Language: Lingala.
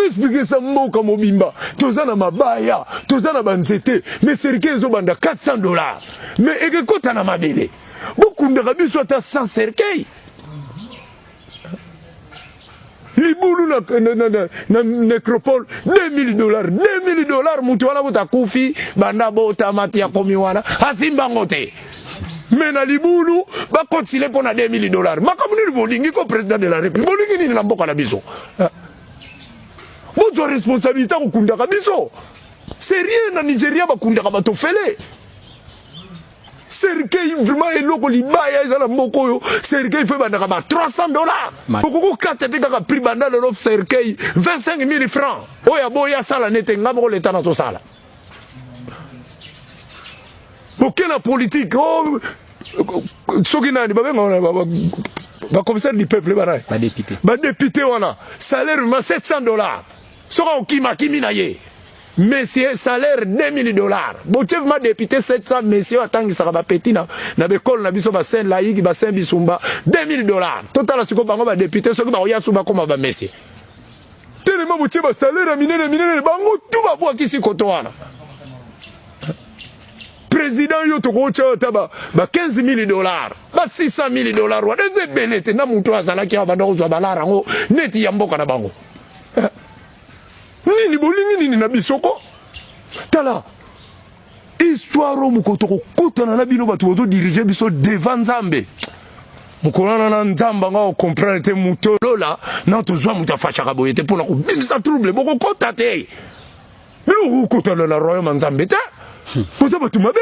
expliquer ça mboka mobimba tozana mabaya tozana banzete mais cercueil ezobanda $400 mais ekekota na mabele bokundaka biso ata 100 cercueil libulu na nécropole $2000 mutu wana bota kufi banda bota mati ya komi wana asimbango te mais na libulu ba continuer pour na $2000 makamuni bolingi ko président de la république bolingi ni na mboka na biso votre responsabilité ko kundaka biso c'est rien na Nigeria ba kundaka bato fele cercueil vraiment eloko libaya ezala mboko yo cercueil fait bandaka ba $300 kokoko kata te kaka prix banda le cercueil 25 000 francs oya boya sala nete ngamo leta na to sala bokena politique oh soki nani ba commissaire du peuple ba député wana salaire vraiment $700 soka okima kimi na ye Monsieur, salaire $2000. Bon, tu m'as député 700, messieurs, attends, ça va péter na bécole, na biso, bassin, laïque, bassin, bisumba, $2000. Total, ce qu'on va député, ce qu'on va yasuba, comme va messie. Tellement, vous avez salaire, mine, bango, tout va voir qui s'y côtoie. Président, yo, to go, taba, $15,000, $600,000, ou des bénétes, na moutou, azala, qui a bandoro, zobalara, neti yamboka na bango. Nini bolingi nini na bisoko tala histoire mukotoko kutana na bino batu bozo diriger biso devant Nzambe mukolana na Nzamba nga comprendre te mutolo la na tozwa mutafacha ka boyete pona ko bimisa trouble boko kota te mais ko kotana na royaume Nzambe te boza batu mabe